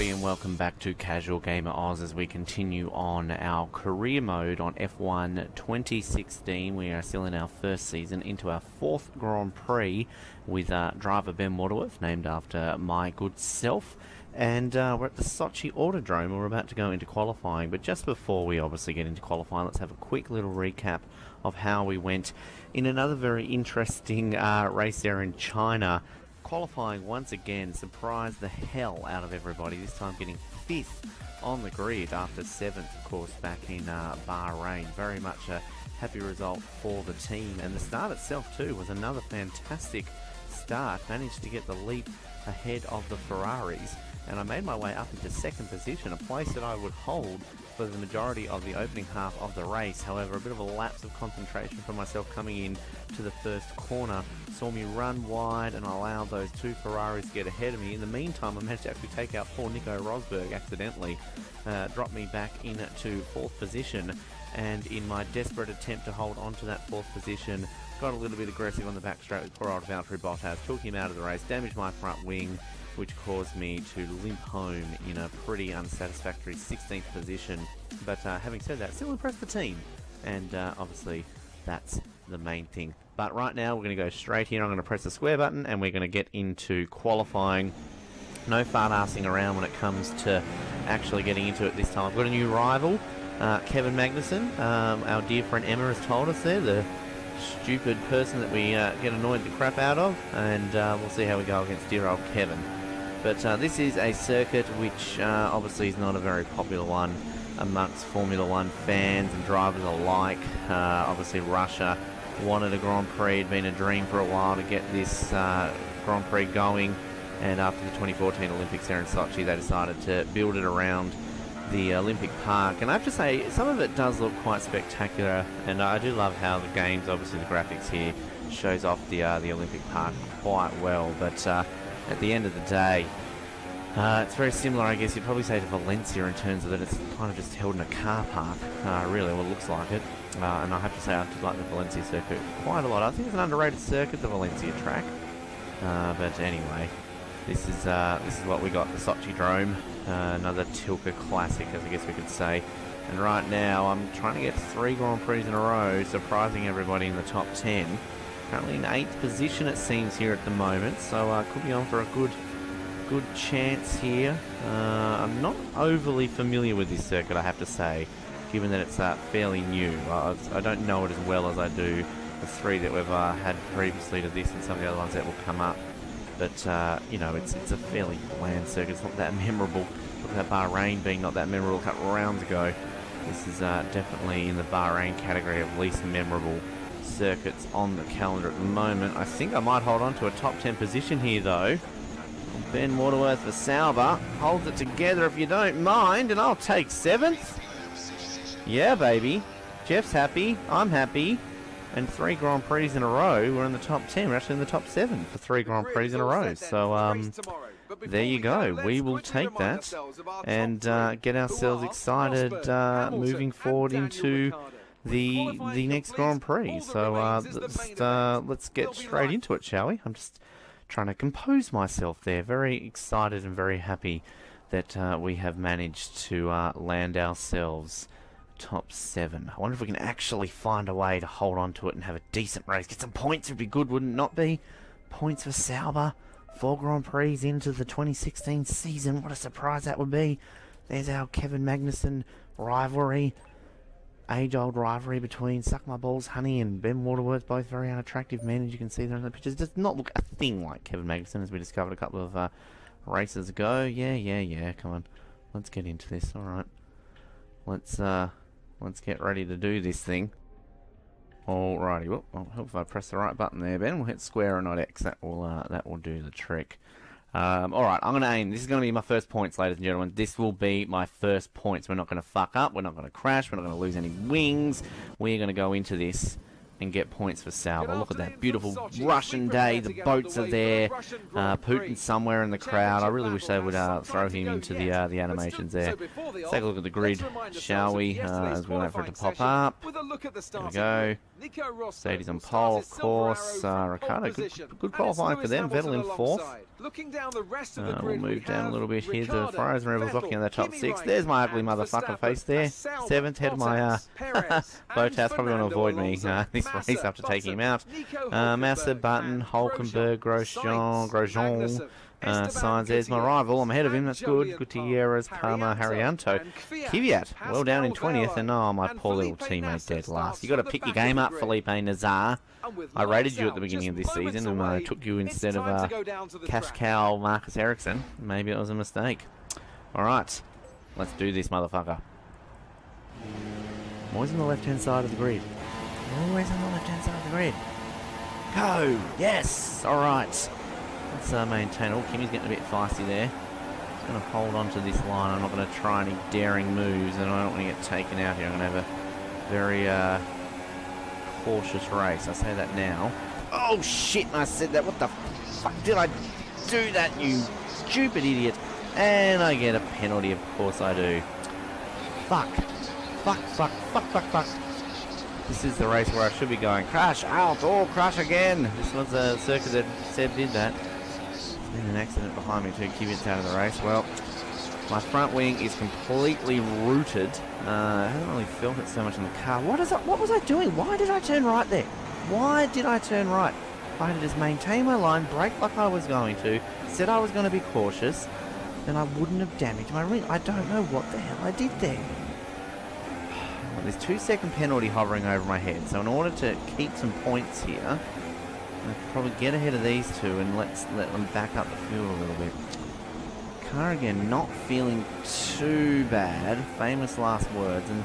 everybody, and welcome back to Casual Gamer Oz as we continue on our career mode on F1 2016. We are still in our first season, into our fourth Grand Prix with driver Ben Waterworth, named after my good self. And we're at the Sochi Autodrome. We're about to go into qualifying, but just before we obviously get into qualifying, let's have a quick little recap of how we went in another very interesting race there in China. Qualifying once again surprised the hell out of everybody, this time getting 5th on the grid after 7th, of course, back in Bahrain. Very much a happy result for the team, and the start itself too was another fantastic start. Managed to get the leap ahead of the Ferraris, and I made my way up into 2nd position, a place that I would hold for the majority of the opening half of the race. However, a bit of a lapse of concentration for myself coming in to the first corner saw me run wide and allowed those two Ferraris to get ahead of me. In the meantime, I managed to actually take out poor Nico Rosberg accidentally, dropped me back into 4th position, and in my desperate attempt to hold on to that 4th position, got a little bit aggressive on the back straight with poor old Valtteri Bottas, took him out of the race, damaged my front wing, which caused me to limp home in a pretty unsatisfactory 16th position. But having said that, still impressed the team, and obviously that's the main thing. But right now we're going to go straight here. I'm going to press the square button and we're going to get into qualifying. No fart-arsing around when it comes to actually getting into it this time. I've got a new rival, Kevin Magnussen. Our dear friend Emma has told us there, the stupid person that we get annoyed the crap out of, and we'll see how we go against dear old Kevin. But this is a circuit which obviously is not a very popular one amongst Formula One fans and drivers alike. Obviously Russia wanted a Grand Prix. It'd been a dream for a while to get this Grand Prix going, and after the 2014 Olympics there in Sochi, they decided to build it around the Olympic Park. And I have to say, some of it does look quite spectacular, and I do love how the games, obviously the graphics here, shows off the Olympic Park quite well. But at the end of the day, it's very similar, I guess you'd probably say, to Valencia in terms of that it's kind of just held in a car park, really, well, it looks like it. And I have to say, I do like the Valencia circuit quite a lot. I think it's an underrated circuit, the Valencia track. But anyway, this is what we got, the Sochi Drome, another Tilke classic, as I guess we could say. And right now, I'm trying to get 3 Grand Prix in a row, surprising everybody in the top 10. Currently in 8th position, it seems, here at the moment, so could be on for a good chance here. I'm not overly familiar with this circuit, I have to say, given that it's fairly new. I don't know it as well as I do the 3 that we've had previously to this and some of the other ones that will come up. But, you know, it's a fairly bland circuit. It's not that memorable. Look at Bahrain being not that memorable a couple of rounds ago. This is definitely in the Bahrain category of least memorable circuits on the calendar at the moment. I think I might hold on to a top 10 position here, though. Ben Waterworth for Sauber holds it together, if you don't mind, and I'll take 7th. Yeah, baby. Jeff's happy. I'm happy. And 3 Grand Prix in a row. We're in the top 10. We're actually in the top 7 for 3 Grand Prix in a row. So, there you go. We will take that and get ourselves excited moving forward into the next Grand Prix. So, let's get straight into it, shall we? I'm just trying to compose myself there. Very excited and very happy that we have managed to land ourselves top 7. I wonder if we can actually find a way to hold on to it and have a decent race. Get some points would be good, wouldn't it not be? Points for Sauber. 4 Grand Prix into the 2016 season. What a surprise that would be. There's our Kevin Magnussen rivalry. Age-old rivalry between Suck My Balls Honey and Ben Waterworth, both very unattractive men, as you can see there in the pictures. Does not look a thing like Kevin Magnussen, as we discovered a couple of races ago. Yeah, come on. Let's get into this, alright. Let's get ready to do this thing. Alrighty, well, I hope if I press the right button there, Ben, we'll hit square and not X. That will do the trick. Alright, I'm going to aim. This is going to be my first points, ladies and gentlemen. This will be my first points. We're not going to fuck up. We're not going to crash. We're not going to lose any wings. We're going to go into this and get points for Sauber. Look at that beautiful Russian day. The boats are there. Putin's somewhere in the crowd. I really wish they would throw him into the animations there. Let's take a look at the grid, shall we? As we wait for it to pop up. There we go. Sadie's on pole, of course. Ricardo, good qualifying for them. Vettel in fourth. We'll move down a little bit here. The Frozen Rebels locking in the top six. There's my ugly motherfucker face there. Seventh, head of my Bottas. Probably want to avoid me this race after taking him out. Massa, Button, Hulkenberg, Grosjean. Sainz, there's my rival. I'm ahead of him. That's good. Gutierrez, Palmer, Haryanto. Kvyat, well down in 20th. And oh, my poor little teammate dead last. You got to pick your game up, Felipe Nazar. I rated you at the beginning of this season and I took you instead of cash cow Marcus Ericsson. Maybe it was a mistake. Alright, let's do this, motherfucker. Always on the left-hand side of the grid. Always on the left-hand side of the grid. Go! Yes! Alright. Let's maintain. Oh, Kimmy's getting a bit feisty there. Just going to hold on to this line. I'm not going to try any daring moves, and I don't want to get taken out here. I'm going to have a very cautious race. I say that now. Oh, shit, I said that. What the fuck did I do that, you stupid idiot? And I get a penalty, of course I do. Fuck. Fuck, fuck, fuck, fuck, fuck. This is the race where I should be going. Crash out. Oh, crash again. This was a circuit that Seb did that. There's been an accident behind me too. Kvyat's out of the race. Well, my front wing is completely rooted. I haven't really felt it so much in the car. What was I doing? Why did I turn right there? Why did I turn right? If I had just maintained my line, brake like I was going to, said I was going to be cautious, then I wouldn't have damaged my ring. I don't know what the hell I did there. Well, there's 2-second penalty hovering over my head. So in order to keep some points here, I'll probably get ahead of these two and let them back up the field a little bit. Car again, not feeling too bad. Famous last words, and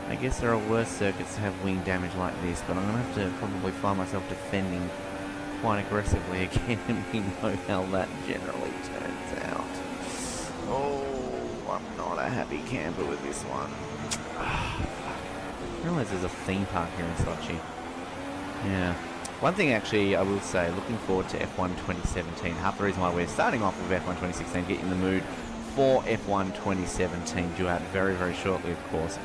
I guess there are worse circuits to have wing damage like this, but I'm going to have to probably find myself defending quite aggressively again, and we know how that generally turns out. Oh, I'm not a happy camper with this one. I realise there's a theme park here in Sochi. Yeah. One thing actually I will say, looking forward to F1 2017. Half the reason why we're starting off with F1 2016, get in the mood for F1 2017, due out very, very shortly, of course,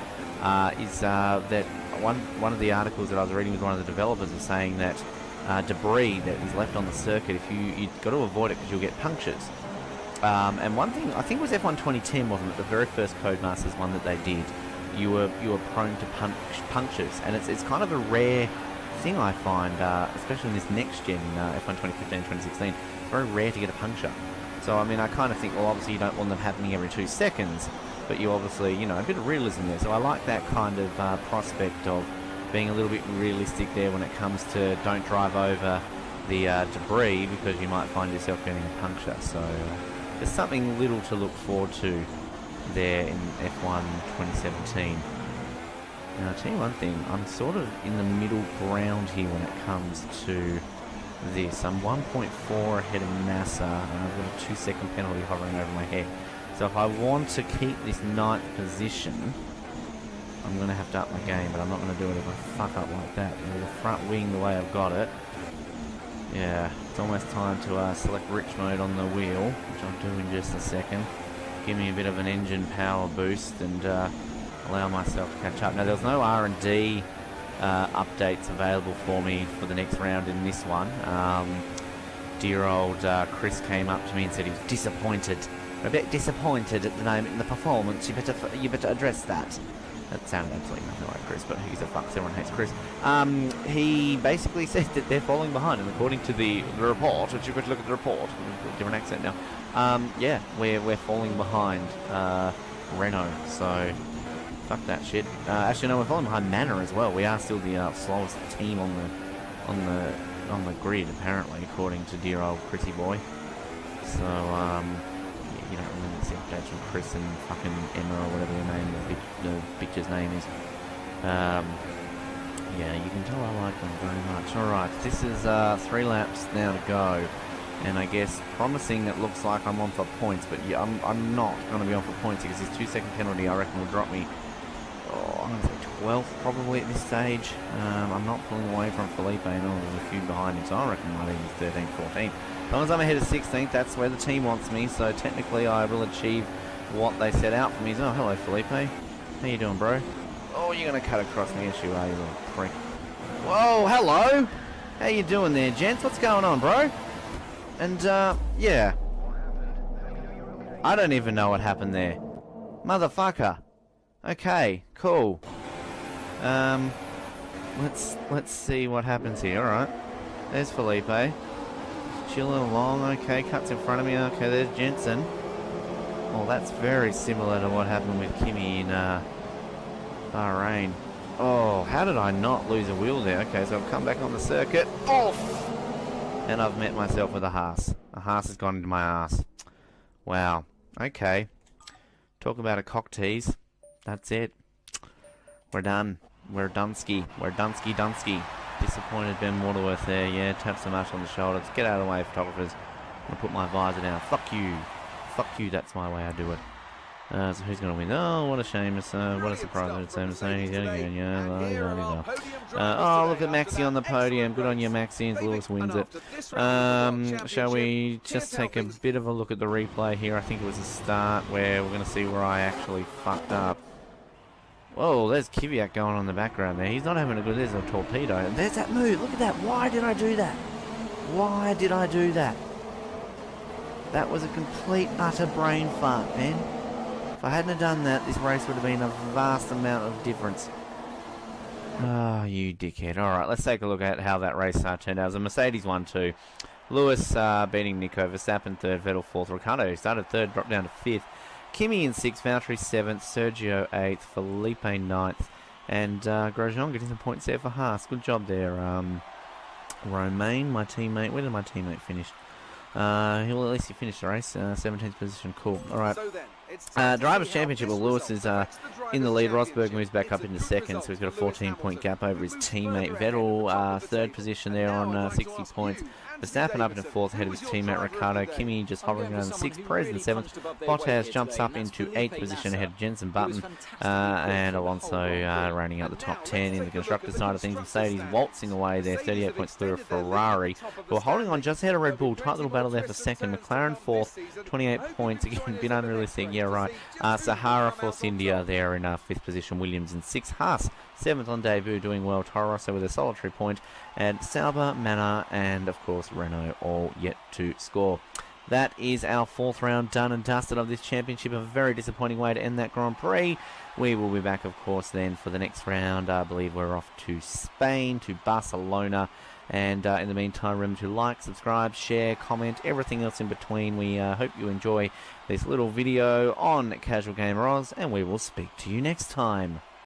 is that one of the articles that I was reading with one of the developers was saying that debris that is left on the circuit, you've got to avoid it because you'll get punctures. And one thing, I think it was F1 2010, wasn't it? The very first Codemasters one that they did. You were prone to punctures, and it's kind of a rare thing I find, especially in this next gen, F1 2015, 2016. It's very rare to get a puncture. So I mean, I kind of think, well, obviously you don't want them happening every 2 seconds, but you obviously, you know, a bit of realism there. So I like that kind of prospect of being a little bit realistic there when it comes to don't drive over the debris because you might find yourself getting a puncture. So there's something little to look forward to there in F1 2017. Now, I'll tell you one thing, I'm sort of in the middle ground here when it comes to this. I'm 1.4 ahead of Massa, and I've got a 2-second penalty hovering over my head. So if I want to keep this 9th position, I'm going to have to up my game, but I'm not going to do it if I fuck up like that. With the front wing the way I've got it, yeah, it's almost time to select rich mode on the wheel, which I'll do in just a second. Give me a bit of an engine power boost and allow myself to catch up. Now, there's no R&D updates available for me for the next round in this one. Dear old Chris came up to me and said he was disappointed. A bit disappointed at the moment in the performance. You better address that. That sounded absolutely nothing like Chris, but who gives a fuck? Everyone hates Chris. He basically said that they're falling behind, and according to the report, which you've got to look at the report, different accent now. Yeah, we're falling behind Renault, so fuck that shit. Actually, no, we're falling behind Manor as well. We are still the slowest team on the grid, apparently, according to dear old Chrissy boy. So you don't remember the updates from Chris and fucking Emma or whatever their name, the picture's name is. Yeah, you can tell I like them very much. Alright, this is 3 laps now to go. And I guess promising it looks like I'm on for points, but yeah, I'm not going to be on for points because this 2-second penalty I reckon will drop me, I'm going to say 12th probably at this stage. I'm not pulling away from Felipe. No, there's a few behind him, so I reckon might even 13th, 14th. As long as I'm ahead of 16th, that's where the team wants me. So technically, I will achieve what they set out for me. Oh, hello, Felipe. How you doing, bro? Oh, you're gonna cut across me, yes you are, you little prick. Whoa, hello. How you doing there, gents? What's going on, bro? And yeah. I don't even know what happened there. Motherfucker. Okay, cool. Let's see what happens here. Alright. There's Felipe. Chilling along, okay, cuts in front of me. Okay, there's Jensen. Well, that's very similar to what happened with Kimi in Bahrain. Oh, how did I not lose a wheel there? Okay, so I've come back on the circuit. Off! And I've met myself with a Haas. A Haas has gone into my ass. Wow. Okay. Talk about a cock tease. That's it. We're done. We're Dunsky. We're Dunsky. Disappointed Ben Waterworth there. Yeah, tap so much on the shoulders. Get out of the way, photographers. I'm going to put my visor down. Fuck you. Fuck you, that's my way I do it. So who's going to win? Oh, what a shame. It's, what a surprise. It's Mercedes again. Yeah, oh, look at Maxi on the podium. Good on you, Maxi. And Lewis wins it. Shall we just take a bit of a look at the replay here? I think it was a start where we're going to see where I actually fucked up. Whoa, there's Kvyat going on in the background there. He's not having a good... There's a torpedo. And there's that move. Look at that. Why did I do that? Why did I do that? That was a complete, utter brain fart, man. If I hadn't have done that, this race would have been a vast amount of difference. Oh, you dickhead. Alright, let's take a look at how that race turned out. It was a Mercedes 1-2. Lewis beating Nico, Verstappen 3rd, Vettel 4th. Ricciardo started 3rd, dropped down to 5th. Kimi in 6th, Valtteri 7th, Sergio 8th, Felipe 9th, and Grosjean getting some points there for Haas. Good job there. Romain, my teammate. Where did my teammate finish? Well, at least he finished the race. 17th position. Cool. All right. Drivers' Championship. Well, Lewis is in the lead. Rosberg moves back up into 2nd, so he's got a 14-point gap over his teammate. Vettel, 3rd position there on 60 points. Verstappen up into 4th, ahead of his teammate Ricciardo. Kimi just hovering around 6th. Perez in 7th. Bottas jumps up into 8th position ahead of Jensen Button. And Alonso rounding out the top 10 in the constructor side of things. Mercedes waltzing away there, 38 points clear of Ferrari, who are holding on just ahead of Red Bull. Tight little battle there for 2nd. McLaren 4th, 28 points. Again, a bit unrealistic. Yeah, right. Sahara Force India there in 5th position. Williams in 6th. Haas 7th on debut, doing well. Toro Rosso with a solitary point. And Sauber, Manor, and of course Renault all yet to score. That is our 4th round done and dusted of this championship. A very disappointing way to end that Grand Prix. We will be back, of course, then for the next round. I believe we're off to Spain, to Barcelona. And in the meantime, remember to like, subscribe, share, comment, everything else in between. We hope you enjoy this little video on Casual Gamer Oz, and we will speak to you next time.